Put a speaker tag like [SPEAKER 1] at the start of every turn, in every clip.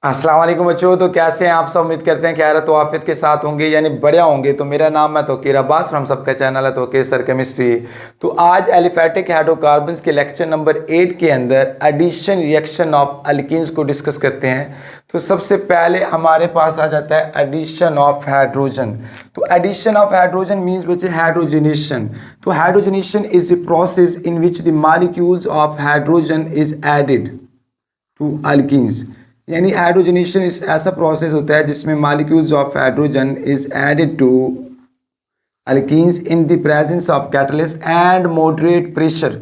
[SPEAKER 1] अस्सलाम वालेकुम बच्चों। तो कैसे हैं आप सब? उम्मीद करते हैं खैर तो आफियत के साथ होंगे यानी बढ़िया होंगे। तो मेरा नाम है तौकीर अब्बास, हम सबका चैनल है तौकीर सर केमिस्ट्री। तो आज एलिफेटिक हाइड्रोकार्बन्स के लेक्चर नंबर 8 के अंदर एडिशन रिएक्शन ऑफ अल्कीन्स को डिस्कस करते हैं। तो सबसे पहले हमारे पास आ जाता है एडिशन ऑफ हाइड्रोजन। तो एडिशन ऑफ हाइड्रोजन मीन्स बच्चे हाइड्रोजनेशन। तो hydrogenation is the process in which the molecules of hydrogen is added to alkenes. यानी हाइड्रोजनेशन इस ऐसा प्रोसेस होता है जिसमें molecules of hydrogen is added to alkenes in the presence of catalyst and moderate pressure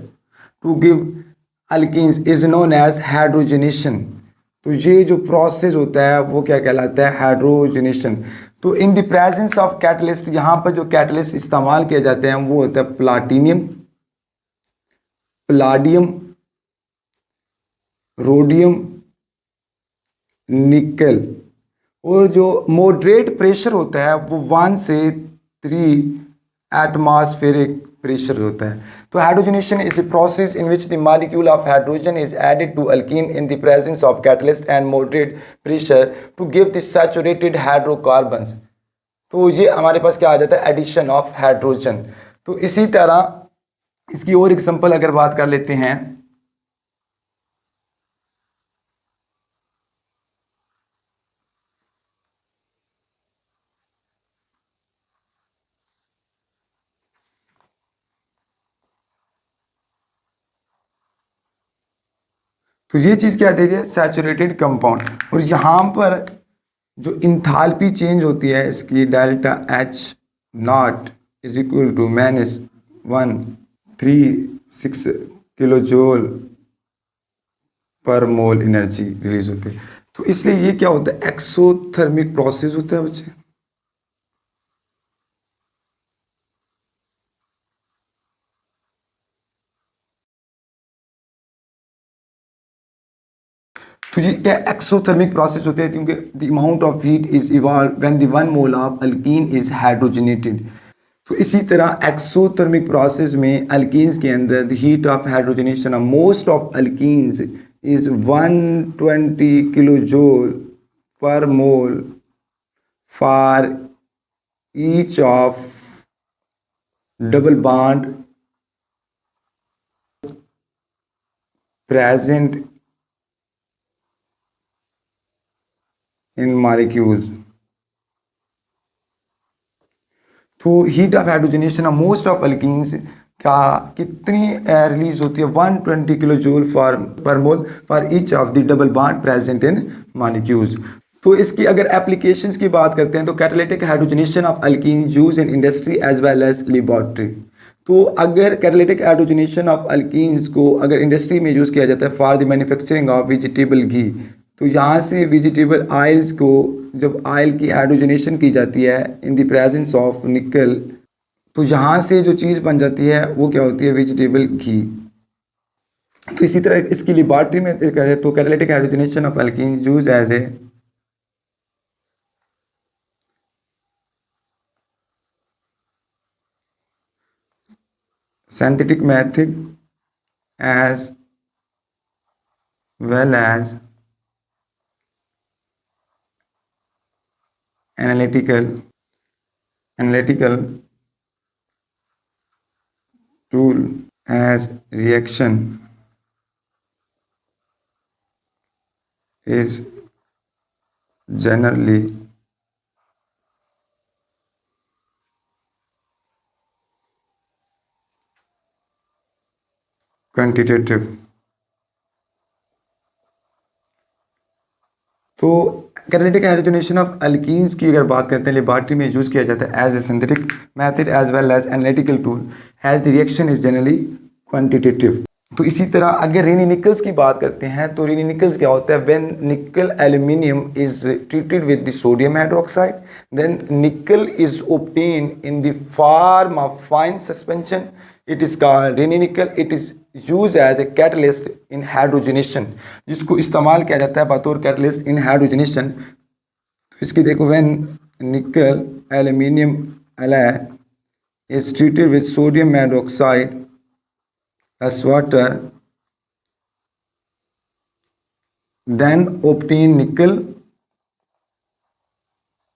[SPEAKER 1] to give alkenes is known as hydrogenation. तो ये जो process होता है वो क्या कहलाता है? हाइड्रोजनेशन। तो इन द प्रेजेंस ऑफ कैटलिस्ट, यहाँ पर जो कैटलिस्ट इस्तेमाल किए जाते हैं वो होता है प्लाटिनियम, पलाडियम, रोडियम, निकल। और जो मॉडरेट प्रेशर होता है वो 1 से 3 एटमॉस्फेरिक प्रेशर होता है। तो hydrogenation is a process in which the molecule of hydrogen is added to alkene in the presence of catalyst and moderate pressure to give the saturated hydrocarbons. तो ये हमारे पास क्या आ जाता है? Addition of hydrogen. तो इसी तरह इसकी और एग्जांपल अगर बात कर लेते हैं तो ये चीज़ क्या दे रही है? Saturated compound. और यहाँ पर जो इंथाल्पी चेंज होती है इसकी delta H naught is equal to -136 kilo joule per mole energy release होती है। तो इसलिए ये क्या होता है? एक्सोथर्मिक प्रोसेस होता है बच्चे। तो ये क्या एक्सोथर्मिक प्रोसेस होते हैं क्योंकि the amount of heat is evolve when the 1 mole of alkene is hydrogenated. तो इसी तरह एक्सोथर्मिक प्रोसेस में अल्कीन्स के अंदर the heat of hydrogenation of most of alkenes is 120 kilo joule per mole for each of double bond present in molecules। तो heat of hydrogenation of most of alkenes का कितनी release होती है? 120 kilo joule for per mole for each of the double bond present in molecules. तो इसकी अगर applications की बात करते हैं तो catalytic hydrogenation of alkene use in industry as well as laboratory. तो अगर कैटालिटिक हाइड्रोजनेशन ऑफ अल्कीन्स को अगर इंडस्ट्री में यूज़ किया जाता है for the manufacturing of vegetable घी, तो यहाँ से वेजिटेबल आयल्स को जब आयल की हाइड्रोजनेशन की जाती है इन द प्रेजेंस ऑफ निकल, तो यहाँ से जो चीज़ बन जाती है वो क्या होती है? वेजिटेबल घी। तो इसी तरह इसकी लेबोरेटरी में करें तो catalytic hydrogenation of alkene use as a synthetic method as well as analytical tool as reaction is generally quantitative। तो कैटालिटिक हाइड्रोजनेशन ऑफ अल्कीन्स की अगर बात करते हैं लेबोरेटरी में यूज़ किया जाता है as a synthetic method as well as analytical tool as the reaction is generally quantitative. तो इसी तरह अगर रेनी निकल्स की बात करते हैं तो रेनी निकल्स क्या होता है? When nickel aluminium is treated with the sodium hydroxide then nickel is obtained in the form of fine suspension। It is called Raney nickel. It is use as a catalyst in hydrogenation, जिसको इस्तेमाल किया जाता है बतौर catalyst in hydrogenation. तो इसकी देखो when nickel aluminium alloy is treated with sodium hydroxide as water then obtain nickel,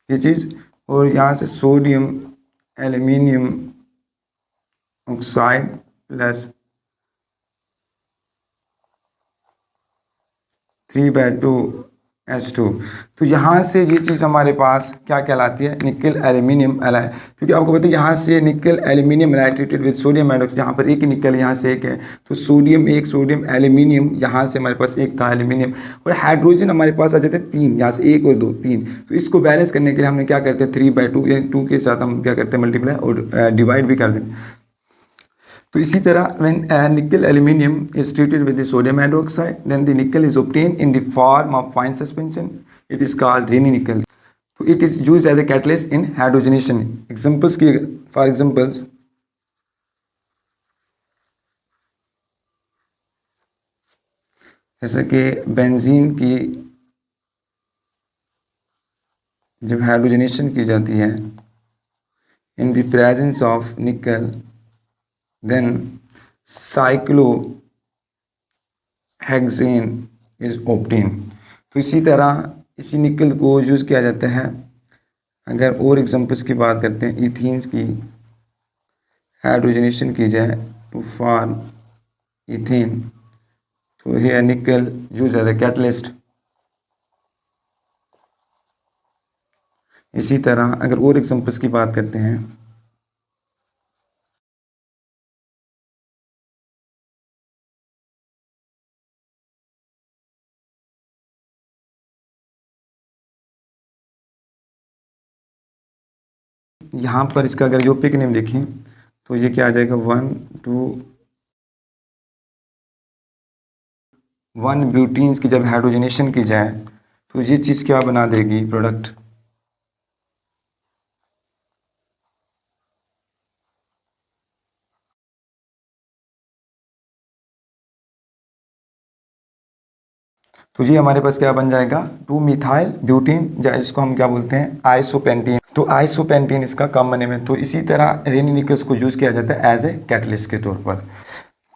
[SPEAKER 1] ये चीज़, और यहाँ से sodium aluminium oxide plus 3/2 H2। तो यहाँ से ये चीज़ हमारे पास क्या कहलाती है, निकल एल्यूमिनियम एलाई, क्योंकि आपको पता है यहाँ से निकल aluminium ally treated with sodium hydroxide, यहाँ पर एक ही निकल, यहाँ से एक है, तो सोडियम एक, सोडियम एल्यूमिनियम, यहाँ से हमारे पास एक था एल्यूमिनियम, और हाइड्रोजन हमारे पास आ जाते हैं 3, यहाँ से 1 और 2 3। तो इसको बैलेंस करने के लिए हमने क्या करते हैं 3/2, यानी 2 के साथ हम क्या करते हैं मल्टीप्लाई और डिवाइड भी कर दें। तो इसी तरह when nickel aluminum is treated with the sodium hydroxide, then the nickel is obtained in the form of fine suspension. It is called Raney nickel. So it is used as a catalyst in hydrogenation. Examples की, for examples, जैसे कि benzene की जब hydrogenation की जाती है in the presence of nickel, then cyclohexane is obtained। तो इसी तरह इसी निकल को यूज़ किया जाता है। अगर और एग्जांपल्स की बात करते हैं, इथीन्स की हाइड्रोजनेशन की जाए टू फॉर्म इथेन, तो ये निकल यूज एज ए कैटलिस्ट। इसी तरह अगर और एग्जांपल्स की बात करते हैं, यहाँ पर इसका अगर यूपिक नेम देखें तो ये क्या आ जाएगा 1 ब्यूटीन्स की जब हाइड्रोजनेशन की जाए तो ये चीज़ क्या बना देगी प्रोडक्ट, तो ये हमारे पास क्या बन जाएगा 2 मिथाइल ब्यूटीन, या इसको हम क्या बोलते हैं आइसोपेंटीन। तो आइसोपेंटीन इसका कॉमन नेम है। तो इसी तरह रेनी निकल्स को यूज़ किया जाता है एज ए कैटलिस्ट के तौर पर।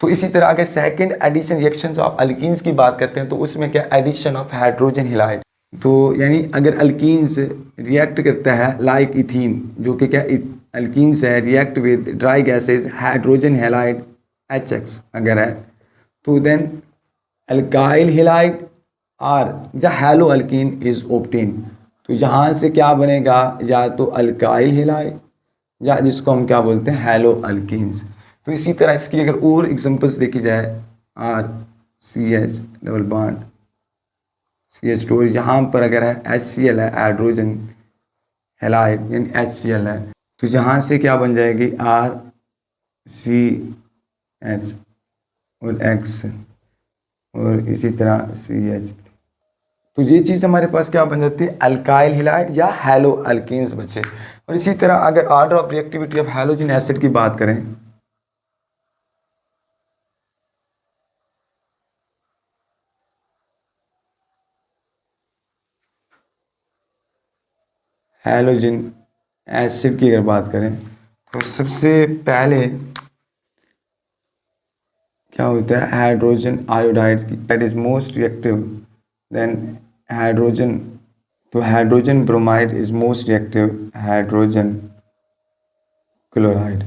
[SPEAKER 1] तो इसी तरह अगर second edition reaction of alkenes की बात करते हैं तो उसमें क्या एडिशन ऑफ हाइड्रोजन हैलाइड। तो यानी अगर अल्कीन्स रिएक्ट करता है लाइक इथीन, जो कि क्या अल्कीन्स है, react with dry gases hydrogen halide HX अगर है, तो देन अल्काइल हैलाइड और या हैलो अल्कीन इज ऑब्टेन। तो यहाँ से क्या बनेगा, या तो अल्काइल हैलाइड या जिसको हम क्या बोलते हैं हैलो अल्कीन्स। तो इसी तरह इसकी अगर और एग्जांपल्स देखी जाए, RCH डबल बॉन्ड CH2, यहाँ पर अगर है HCl है हाइड्रोजन हैलाइड यानी HCl है, तो यहाँ से क्या बन जाएगी RCH और X और इसी तरह CH। तो ये चीज़ हमारे पास क्या बन जाती है अल्काइल हैलाइड या हैलो अल्कीन्स बचे। और इसी तरह अगर order of reactivity of halogen acid की बात करें, हैलोजन एसिड की अगर बात करें तो सबसे पहले क्या होता है हाइड्रोजन आयोडाइड की, that is most reactive than hydrogen. तो hydrogen bromide is most reactive hydrogen chloride.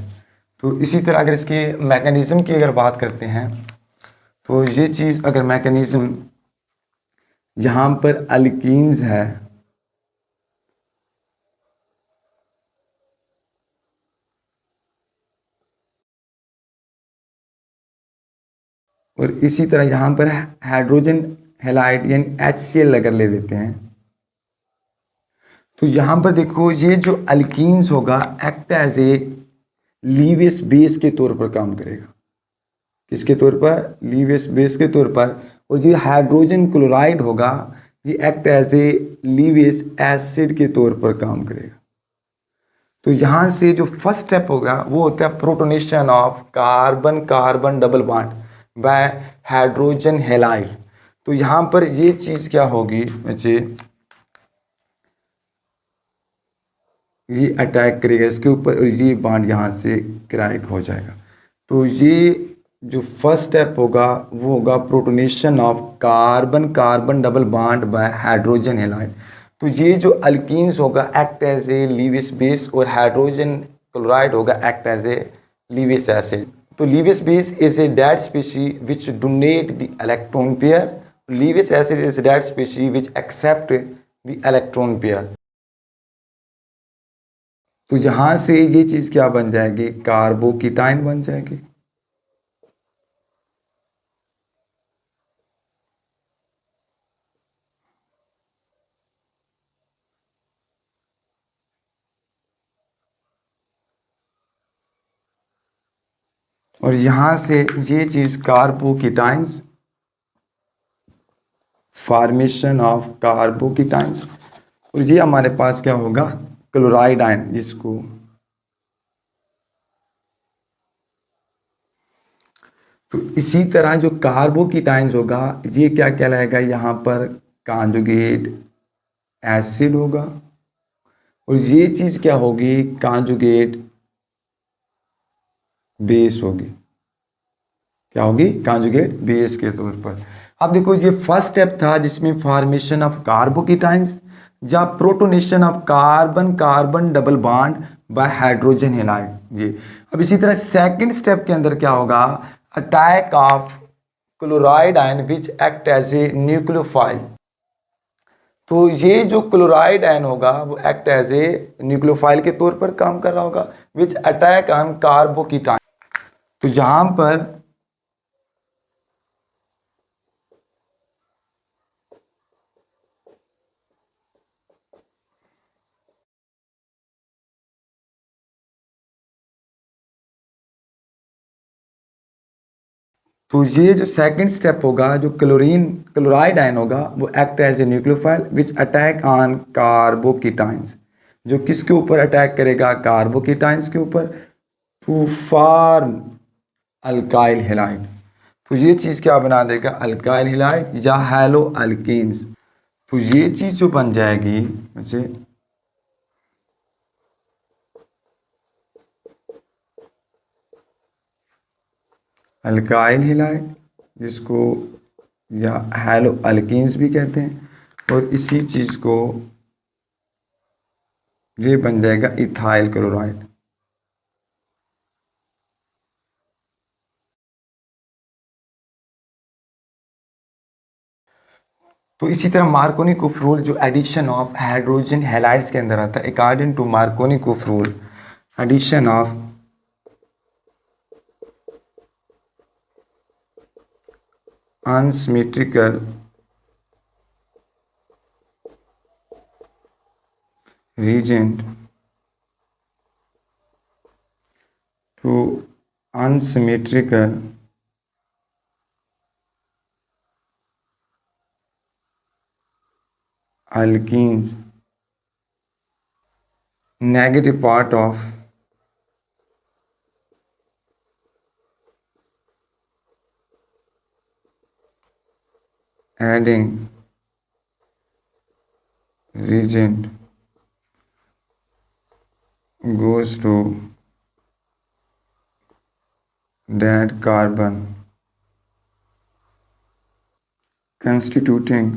[SPEAKER 1] तो इसी तरह अगर इसके मैकेनिज्म की अगर बात करते हैं तो ये चीज़ अगर मैकेनिज्म यहाँ पर अल्कीन्स है और इसी तरह यहाँ पर हाइड्रोजन हैलाइड यानी HCl अगर ले लेते हैं, तो यहाँ पर देखो ये जो अल्कीन्स होगा एक्ट एज ए लीवियस बेस के तौर पर काम करेगा। किसके तौर पर, लीवियस बेस के तौर पर। और जो हाइड्रोजन क्लोराइड होगा ये एक्ट एज ए लीवियस एसिड के तौर पर काम करेगा। तो यहाँ से जो फर्स्ट स्टेप होगा वो होता है protonation of carbon carbon double bond by hydrogen halide. तो यहाँ पर ये चीज़ क्या होगी बच्चे, ये अटैक करेगा इसके ऊपर और ये बॉन्ड यहाँ से क्रैक हो जाएगा। तो ये जो फर्स्ट स्टेप होगा वो होगा protonation of carbon carbon double bond by hydrogen halide. तो ये जो अल्कीन्स होगा act as a Lewis base, और हाइड्रोजन क्लोराइड होगा act as a Lewis acid. तो Lewis base is a dead species which donate the electron pair, Lewis acid is dead species which accept the electron pair. तो यहाँ से ये चीज़ क्या बन जाएगी, कार्बोकीटाइन बन जाएगी। और यहाँ से ये चीज़ कार्बोकीटाइंस, फॉर्मेशन ऑफ कार्बोकीटाइंस, और ये हमारे पास क्या होगा, क्लोराइड आयन, जिसको तो इसी तरह जो कार्बोकीटाइंस होगा ये क्या कहलाएगा, यहाँ पर कॉन्जुगेट एसिड होगा, और ये चीज़ क्या होगी, कॉन्जुगेट बेस होगी। क्या होगी, कॉन्जुगेट बेस के तौर पर। अब देखो ये फर्स्ट स्टेप था जिसमें फॉर्मेशन ऑफ कार्बोकीटाइंस या protonation of carbon carbon double bond by hydrogen halide जी। अब इसी तरह सेकंड स्टेप के अंदर क्या होगा, attack of chloride ion which act as a nucleophile. तो ये जो क्लोराइड आयन होगा वो एक्ट एज ए न्यूक्लियोफाइल के तौर पर काम कर रहा होगा, विच अटैक ऑन कार्बोकीटाइन। तो यहाँ पर तो ये जो सेकंड स्टेप होगा, जो क्लोराइड आयन होगा वो act as a nucleophile which attack on carbocations. जो किसके ऊपर अटैक करेगा, कार्बोकीटाइंस के ऊपर, टू फॉर्म अल्काइल हैलाइड। तो ये चीज़ क्या बना देगा, अल्काइल हैलाइड या हैलो अल्कीन्स। तो ये चीज़ जो बन जाएगी वैसे अल्काइल हैलाइड, जिसको या हैलो अल्कीन्स भी कहते हैं, और इसी चीज़ को ये बन जाएगा इथाइल क्लोराइड। तो इसी तरह मार्कोनिकोफ रूल जो एडिशन ऑफ हाइड्रोजन हैलाइड्स के अंदर आता है, according to Markovnikov rule addition of unsymmetrical reagent to unsymmetrical alkenes, negative part of adding reagent goes to that carbon constituting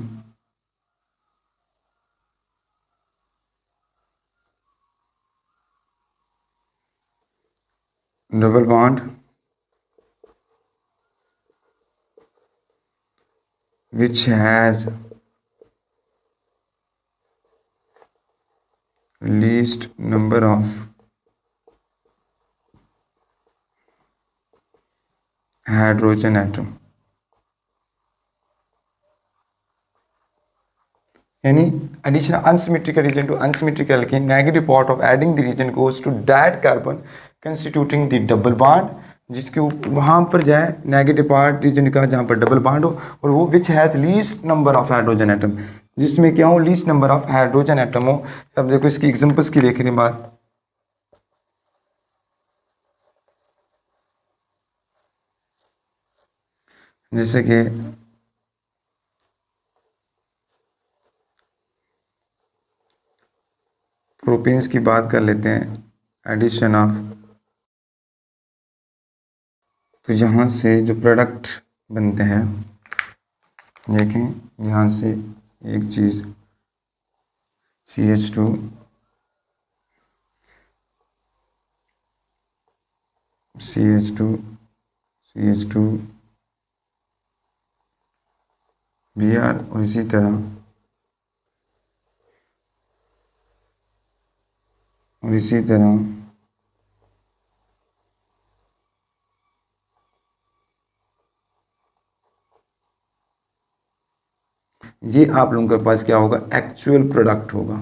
[SPEAKER 1] double bond which has least number of hydrogen atom। यानी addition of unsymmetrical region to unsymmetrical alkene, negative part of adding the region goes to that carbon constituting the double bond, जिसके वहाँ पर जाए negative part reason का जहाँ पर double bond हो, और वो which has least number of hydrogen atom, जिसमें क्या हो, least number of hydrogen atom हो। अब देखो इसकी एग्जांपल्स की देख रही बात, जैसे कि प्रोपेन्स की बात कर लेते हैं, एडिशन ऑफ तो यहाँ से जो प्रोडक्ट बनते हैं, देखें यहाँ से एक चीज़ CH2 CH2 CH2 Br, और इसी तरह ये आप लोगों के पास क्या होगा, एक्चुअल प्रोडक्ट होगा।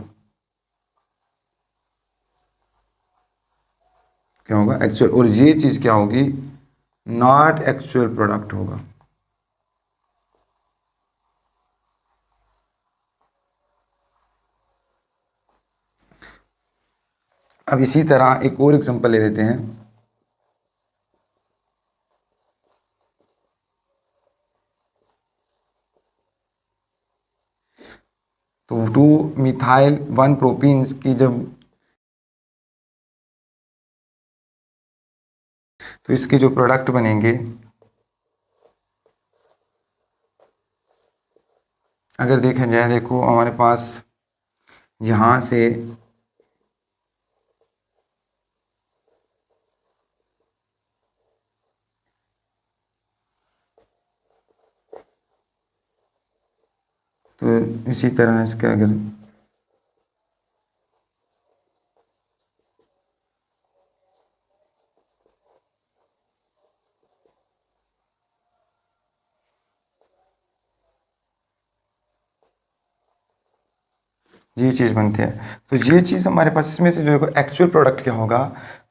[SPEAKER 1] क्या होगा, एक्चुअल। और ये चीज़ क्या होगी, नॉट एक्चुअल प्रोडक्ट होगा। अब इसी तरह एक और एग्जांपल ले लेते हैं। तो 2 मिथाइल 1 प्रोपीन्स की जब, तो इसके जो प्रोडक्ट बनेंगे, अगर देखा जाए, देखो हमारे पास यहाँ से तो इसी तरह इसका अगर ये चीज़ बनती है, तो ये चीज़ हमारे पास इसमें से जो है एक्चुअल प्रोडक्ट क्या होगा।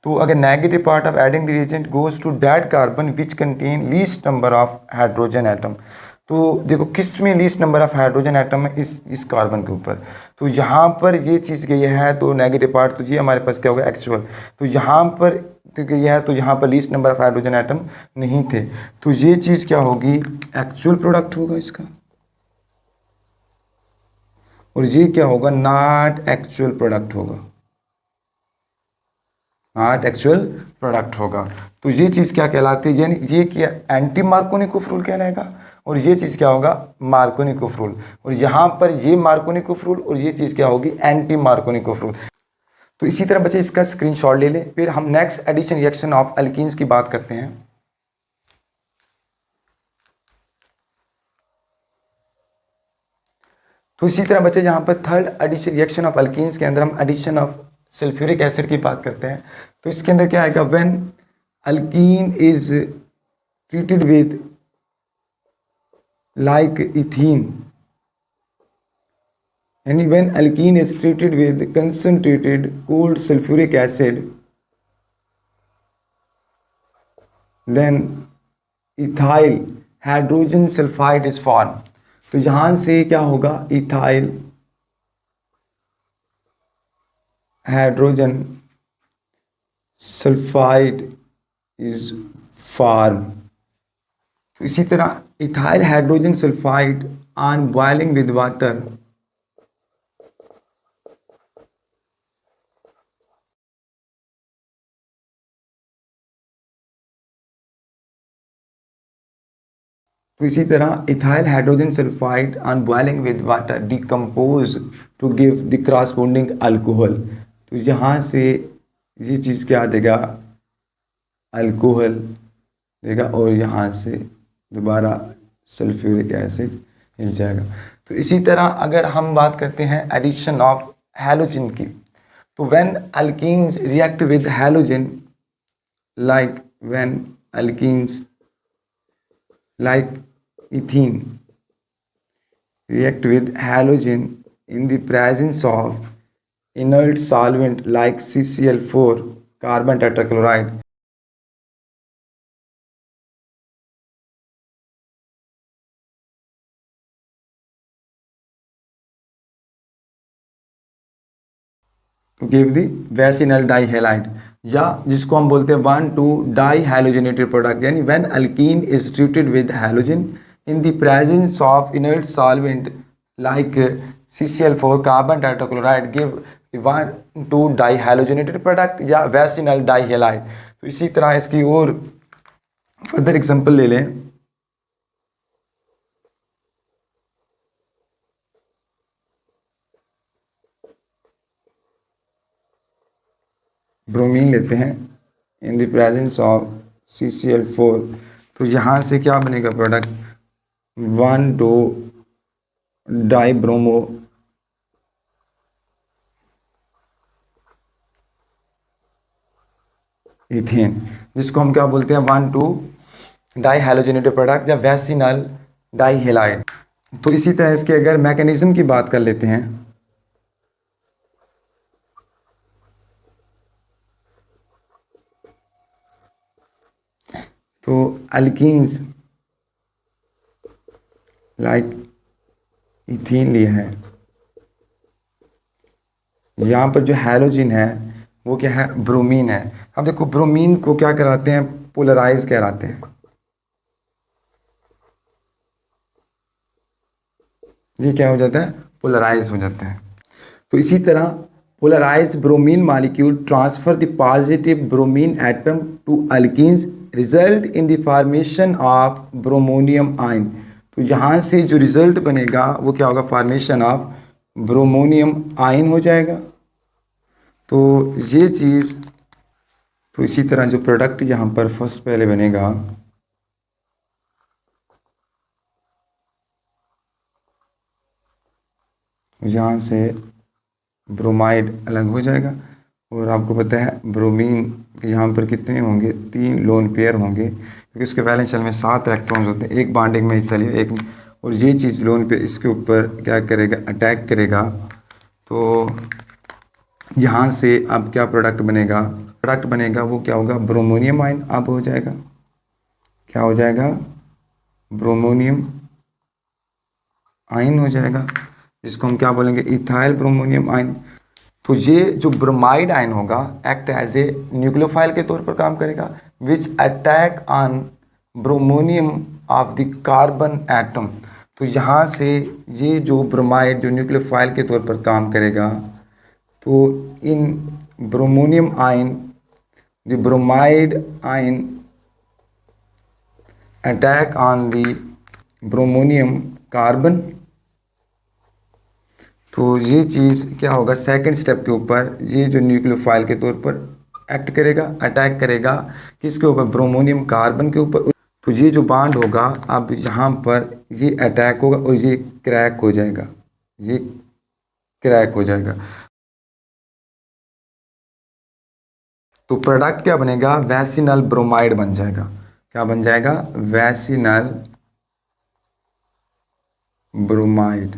[SPEAKER 1] तो अगर negative part of adding the reagent goes to that carbon which contain least number of hydrogen atom. तो देखो किस में least number of hydrogen atom है, इस कार्बन के ऊपर। तो यहाँ पर ये चीज़ गई है, तो नेगेटिव पार्ट, तो ये हमारे पास क्या होगा, एक्चुअल। तो यहाँ पर तो यह है, तो यहाँ पर least number of hydrogen atom नहीं थे, तो ये चीज़ क्या होगी, एक्चुअल प्रोडक्ट होगा इसका। और ये क्या होगा, नॉट एक्चुअल प्रोडक्ट होगा, नॉट एक्चुअल प्रोडक्ट होगा। तो ये चीज़ क्या कहलाती है, यानी ये क्या, एंटी मार्कोनिकोव रूल कहलाएगा, और ये चीज़ क्या होगा, मार्कोनिकोव रूल। और यहाँ पर ये मार्कोनिकोव रूल, और ये चीज़ क्या होगी, एंटी मार्कोनिकोव रूल। तो इसी तरह बच्चे इसका स्क्रीनशॉट ले लें। फिर हम next addition reaction of alkenes की बात करते हैं। तो इसी तरह बच्चे यहाँ पर third edition reaction of alkenes के अंदर हम एडिशन ऑफ सल्फ्यूरिक एसिड की बात करते हैं। तो इसके अंदर क्या आएगा, when alkene is treated with like ethene, यानी when alkene is treated with concentrated cold sulphuric acid, then ethyl hydrogen sulphide is form. तो यहां से क्या होगा, ethyl hydrogen sulphide is form. तो इसी तरह ethyl hydrogen sulphide on boiling with water तो इसी तरह ethyl hydrogen sulphide on boiling with water decompose to give the corresponding alcohol. तो यहाँ से ये चीज़ क्या देगा, अल्कोहल देगा, और यहाँ से दोबारा सल्फ्यूरिक एसिड मिल जाएगा। तो इसी तरह अगर हम बात करते हैं एडिशन ऑफ हैलोजन की, तो when alkenes react with halogen, like when alkenes like ethene react with halogen in the presence of inert solvent like CCl4 carbon tetrachloride, to give the vacinal dihalide, या जिसको हम बोलते हैं 1,2 di halogenated product, यानी when alkene is treated with halogen in the presence of inert solvent like CCl4 carbon tetrachloride give 1,2 di halogenated product या vicinal डाइहैलाइड। तो इसी तरह इसकी और फर्दर एग्जांपल ले लें। ब्रोमीन लेते हैं इन द प्रेजेंस ऑफ CCl4, तो यहाँ से क्या बनेगा प्रोडक्ट, 1,2 डाइब्रोमो इथेन, जिसको हम क्या बोलते हैं, 1,2 डाई हैलोजेनेटेड प्रोडक्ट या वैसिनल डाईहेलाइड। तो इसी तरह इसके अगर मैकेनिज्म की बात कर लेते हैं, तो अल्कीन्स लाइक इथीन लिया है, यहाँ पर जो हैलोजन है वो क्या है, ब्रोमीन है। अब देखो ब्रोमीन को क्या कराते हैं, पोलराइज कराते हैं, ये क्या हो जाता है, पोलराइज हो जाता है। तो इसी तरह polarise bromine molecule transfer the positive bromine atom to alkenes result in the formation of bromonium ion. तो यहाँ से जो रिजल्ट बनेगा वो क्या होगा, फॉर्मेशन ऑफ ब्रोमोनियम आयन हो जाएगा। तो ये चीज़, तो इसी तरह जो प्रोडक्ट यहाँ पर फर्स्ट पहले बनेगा, यहाँ से ब्रोमाइड अलग हो जाएगा। और आपको पता है ब्रोमीन के यहाँ पर कितने होंगे, 3 लोन पेयर होंगे, क्योंकि उसके वैलेंस शेल में 7 इलेक्ट्रॉन्स होते हैं, एक बॉन्डिंग में हिस्सा लिया एक, और ये चीज़ लोन पेयर इसके ऊपर क्या करेगा, अटैक करेगा। तो यहाँ से अब क्या प्रोडक्ट बनेगा, वो क्या होगा, ब्रोमोनियम आयन अब हो जाएगा, क्या हो जाएगा, ब्रोमोनियम आयन हो जाएगा, जिसको हम क्या बोलेंगे, इथाइल ब्रोमोनियम आयन। तो ये जो ब्रोमाइड आयन होगा एक्ट एज ए न्यूक्लियोफाइल के तौर पर काम करेगा, विच attack on bromonium of the carbon atom. तो यहाँ से ये जो ब्रोमाइड जो न्यूक्लियोफाइल के तौर पर काम करेगा, तो इन bromonium ion, the bromide ion attack on the bromonium carbon. तो ये चीज़ क्या होगा, सेकंड स्टेप के ऊपर ये जो न्यूक्लियोफाइल के तौर पर एक्ट करेगा, अटैक करेगा किसके ऊपर, ब्रोमोनियम कार्बन के ऊपर। तो ये जो बॉन्ड होगा अब यहाँ पर ये अटैक होगा और ये क्रैक हो जाएगा, ये क्रैक हो जाएगा। तो प्रोडक्ट क्या बनेगा, वैसिनल ब्रोमाइड बन जाएगा। क्या बन जाएगा, वैसिनल ब्रोमाइड।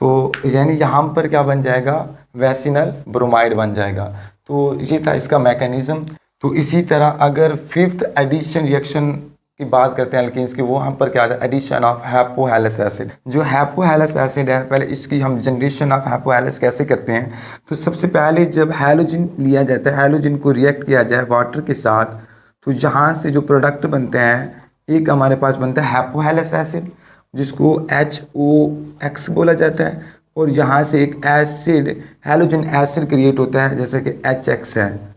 [SPEAKER 1] तो यानी यहाँ पर क्या बन जाएगा, वैसिनल ब्रोमाइड बन जाएगा। तो ये था इसका मैकेनिज्म। तो इसी तरह अगर फिफ्थ एडिशन रिएक्शन की बात करते हैं अल्कीन्स की, वो हम पर क्या आता है, एडिशन ऑफ हैपोहैलस एसिड। जो हैपोहैलस एसिड है, पहले इसकी हम जनरेशन ऑफ हैपोहैलस कैसे करते हैं, तो सबसे पहले जब हैलोजन लिया जाता है, हैलोजन को रिएक्ट किया जाए वाटर के साथ, तो यहाँ से जो प्रोडक्ट बनते हैं, एक हमारे पास बनता है हैपोहैलस एसिड जिसको HOX बोला जाता है, और यहाँ से एक एसिड हैलोजन एसिड क्रिएट होता है जैसे कि HX है।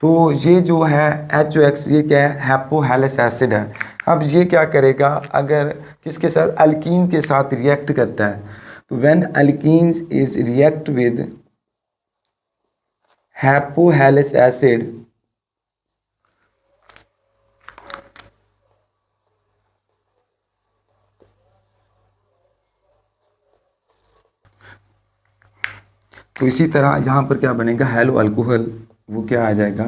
[SPEAKER 1] तो ये जो है HOX, ये क्या है, हैपोहैलस एसिड है। अब ये क्या करेगा, अगर किसके साथ, अल्कीन के साथ रिएक्ट करता है, तो when alkenes is react with hypohalous acid, तो इसी तरह यहाँ पर क्या बनेगा, हैलो अल्कोहल, वो क्या आ जाएगा,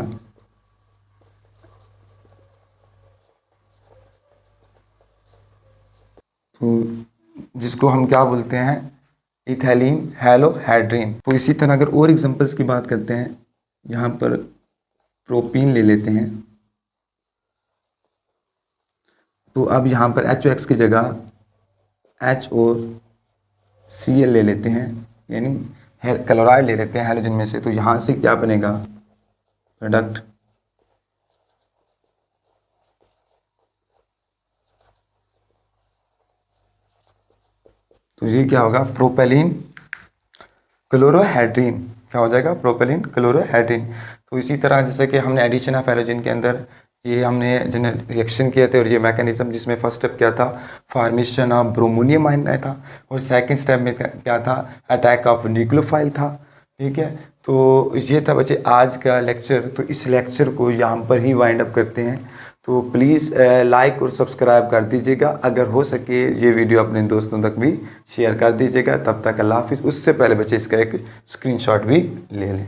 [SPEAKER 1] तो जिसको हम क्या बोलते हैं, इथैलीन हैलोहाइड्रिन। तो इसी तरह अगर और एग्जांपल्स की बात करते हैं, यहाँ पर प्रोपीन ले लेते हैं, तो अब यहाँ पर HOX की जगह HOCl ले लेते हैं, यानी क्लोराइड ले लेते हैं हैलोजन में से। तो यहाँ से क्या बनेगा प्रोडक्ट, तो ये क्या होगा, प्रोपेलिन क्लोरोहाइड्रिन। क्या हो जाएगा, प्रोपेलिन क्लोरोहाइड्रिन। तो इसी तरह जैसे कि हमने एडिशन ऑफ हैलोजन के अंदर ये हमने रिएक्शन किए थे और ये मैकेनिज्म जिसमें फर्स्ट स्टेप क्या था, फॉर्मेशन ऑफ ब्रोमोनियम आयन था, और सेकंड स्टेप में क्या था, अटैक ऑफ न्यूक्लियोफाइल था। ठीक है, तो ये था बच्चे आज का लेक्चर। तो इस लेक्चर को यहाँ पर ही वाइंड अप करते हैं। तो प्लीज़ लाइक और सब्सक्राइब कर दीजिएगा, अगर हो सके ये वीडियो अपने दोस्तों तक भी शेयर कर दीजिएगा। तब तक अल्लाह हाफिज़। उससे पहले बच्चे इसका एक स्क्रीनशॉट भी ले लें।